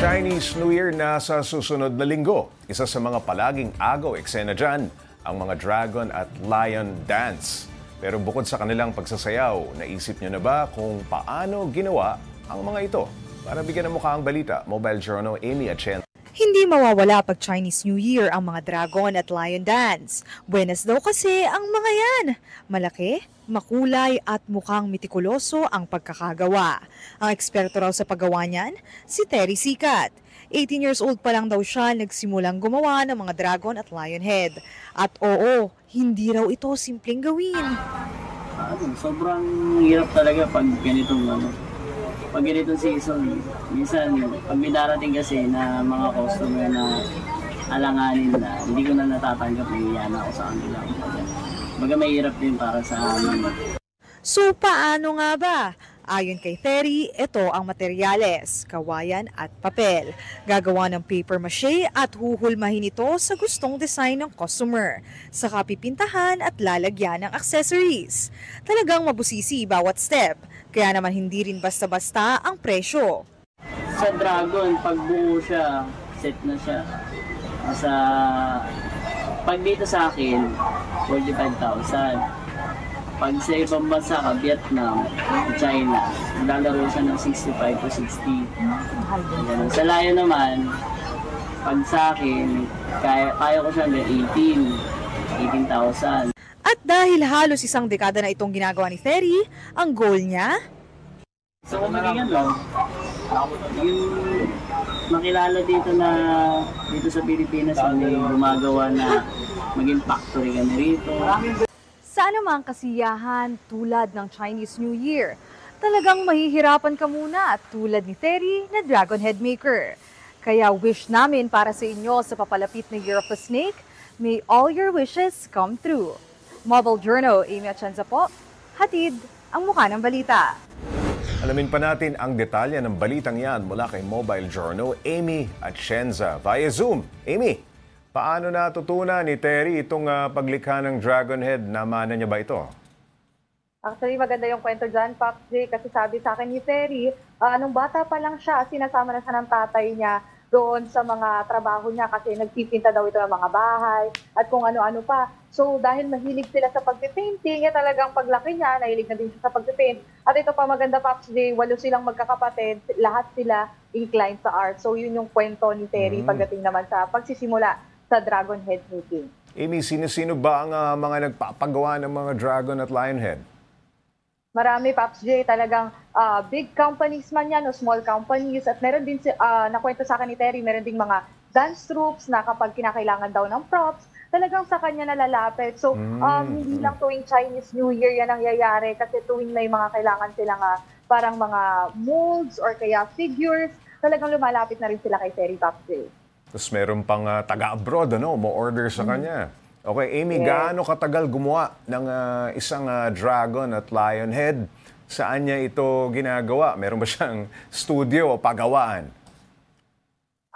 Chinese New Year na sa susunod na linggo. Isa sa mga palaging agaw eksena dyan, ang mga dragon at lion dance. Pero bukod sa kanilang pagsasayaw, naisip nyo na ba kung paano ginawa ang mga ito? Para bigyan ng mukha ang balita, Mobile Journal Amy Chen. Hindi mawawala pag Chinese New Year ang mga dragon at lion dance. Buenas daw kasi ang mga yan. Malaki, makulay at mukhang mitikuloso ang pagkakagawa. Ang eksperto raw sa paggawa niyan, si Terry Sikat. 18 years old pa lang daw siya nagsimulang gumawa ng mga dragon at lion head. At oo, hindi raw ito simpleng gawin. Sobrang hirap talaga pag ganitong season. Minsan, pag may darating kasi na mga customer na alanganin na, hindi ko na natatanggap, nangyayaan ako sa kanila. Baga mahirap din para sa amin. So paano nga ba? Ayon kay Terry, ito ang materyales, kawayan at papel. Gagawa ng paper mache at huhulmahin ito sa gustong design ng customer. Saka pipintahan at lalagyan ng accessories. Talagang mabusisi bawat step, kaya naman hindi rin basta-basta ang presyo. Sa dragon, pag buo siya, set na siya. Pag dito sa akin, 45,000. Pag sa ibang bansa ka, Vietnam, China, maglalaro siya ng 65 to 60. Ganun. Sa layo naman, pag sa akin, kaya ko siya hanggang 18,000. At dahil halos isang dekada na itong ginagawa ni Terry, ang goal niya? So kung maging yung makilala dito sa Pilipinas, may gumagawa na maging factory kami rito. Sa anumang kasiyahan tulad ng Chinese New Year, talagang mahihirapan ka muna tulad ni Terry na Dragon Head Maker. Kaya wish namin para sa inyo sa papalapit na Year of the Snake, may all your wishes come true. Mobile Journal, Amy Atienza po, hatid ang mukha ng balita. Alamin pa natin ang detalye ng balitang yan mula kay Mobile Journal Amy Atienza via Zoom. Amy, paano natutunan ni Terry itong paglikha ng Dragon Head? Namana niya ba ito? Actually, maganda yung kwento dyan, Pops J, kasi sabi sa akin ni Terry, nung bata pa lang siya, sinasama na siya ng tatay niya doon sa mga trabaho niya kasi nagpipinta daw ito ng mga bahay at kung ano-ano pa. So, dahil mahilig sila sa pagpipainting, talagang paglaki niya, nahilig na din siya sa pagpipaint. At ito pa maganda, Pops J, 8 silang magkakapatid, lahat sila inclined sa art. So, yun yung kwento ni Terry pagdating naman sa pagsisimula sa Dragon Head making. Amy, sino-sino ba ang mga nagpapagawa ng mga Dragon at Lion Head? Marami, Pops J, talagang big companies man yan o small companies. At meron din, nakwento sa akin ni Terry, meron ding mga dance troops na kapag kinakailangan daw ng props, talagang sa kanya nalalapit. So, hindi lang tuwing Chinese New Year yan ang yayari kasi tuwing may mga kailangan silang parang mga molds or kaya figures, talagang lumalapit na rin sila kay Terry, Pops J. Tapos meron pang taga-abroad, mo-order sa kanya. Okay, Amy, gaano katagal gumawa ng isang dragon at lion head? Saan niya ito ginagawa? Meron ba siyang studio o pagawaan?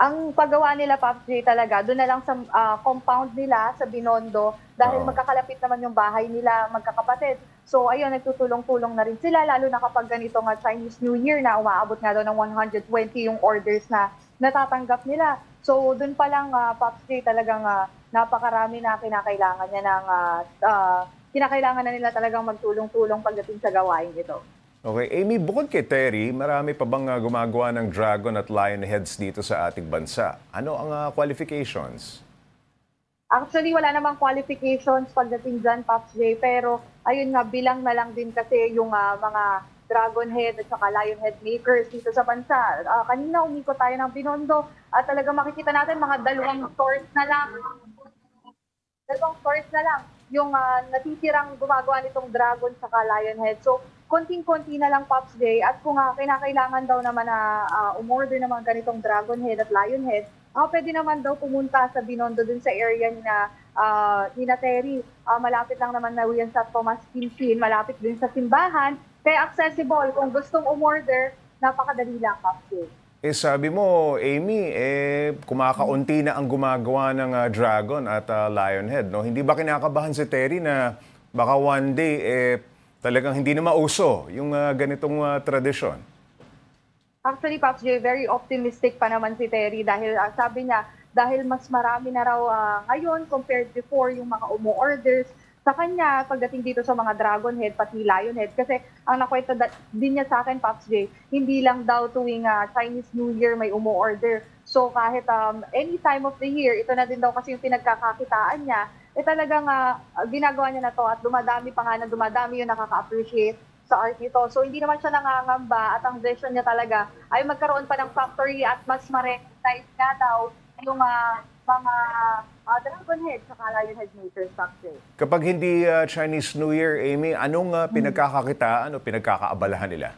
Ang paggawa nila, Pops J, talaga, doon na lang sa compound nila sa Binondo dahil magkakalapit naman yung bahay nila, magkakapatid. So, ayun, nagtutulong-tulong na rin sila, lalo na kapag ganito nga Chinese New Year na umaabot nga daw ng 120 yung orders na natatanggap nila. So, doon pa lang, Pops J, talagang napakarami na kinakailangan niya ng kinakailangan na nila talagang magtulong-tulong pagdating sa gawain ito. Okay, Amy, bukod kay Terry, marami pa bang gumagawa ng dragon at lion heads dito sa ating bansa? Ano ang qualifications? Actually, wala namang qualifications pagdating dyan, Pops J, pero ayun nga, bilang na lang din kasi yung mga dragon head at saka lion head makers dito sa bansa. Kanina umikot tayo ng Binondo at talaga makikita natin mga dalawang stores na lang yung natitirang gumagawa nitong dragon saka lion head. So, konting-konti na lang, Pops J. At kung kinakailangan daw naman na umorder naman ganitong dragon head at lion head, pwede naman daw pumunta sa Binondo dun sa area ni Terry. Malapit lang naman na yan sa Tomas Quintin, malapit din sa simbahan. Kaya accessible. Kung gustong umorder, napakadali lang, Pops J. Sabi mo, Amy, kumakaunti na ang gumagawa ng dragon at lion head, no? Hindi ba kinakabahan si Terry na baka one day talagang hindi na mauso yung ganitong tradisyon? Actually, Pops J, very optimistic pa naman si Terry dahil sabi niya, dahil mas marami na raw ngayon compared before yung mga umu-orders sa kanya pagdating dito sa mga Dragon Head pati Lion Head. Kasi ang nakwento din niya sa akin, Pops J, hindi lang daw tuwing Chinese New Year may umu-order. So kahit any time of the year, ito na din daw kasi yung pinagkakakitaan niya, talagang ginagawa niya na to at dumadami pa nga na dumadami yung nakaka-appreciate sa art nito. So hindi naman siya nangangamba at ang vision niya talaga ay magkaroon pa ng factory at mas ma-recognize nga daw yung mga Dragon Head sa Lion Head makers factory. Kapag hindi Chinese New Year, Amy, anong pinagkakakitaan o pinagkakaabalahan nila?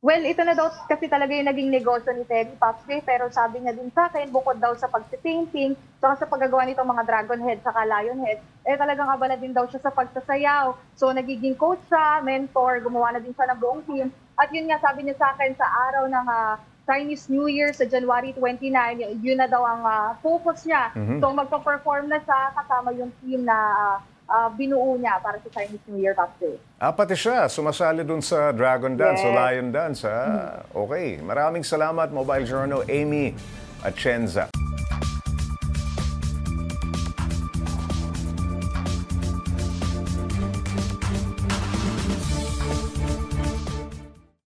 Well, ito na daw kasi talaga yung naging negosyo ni Terry, Pops J, pero sabi niya din sa akin, bukod daw sa pagsipainting, saka sa paggagawa nitong mga Dragon Head saka Lion Head, talagang abala din daw siya sa pagsasayaw. So nagiging coach siya, mentor, gumawa na din siya ng buong team. At yun nga sabi niya sa akin sa araw ng Chinese New Year sa January 29, yun na daw ang focus niya. So magpa-perform na siya kasama yung team na binuo niya para sa Chinese New Year, Pops J. Pati siya, sumasali dun sa Dragon Dance o Lion Dance. Okay, maraming salamat, Mobile Journal, Amy Atienza.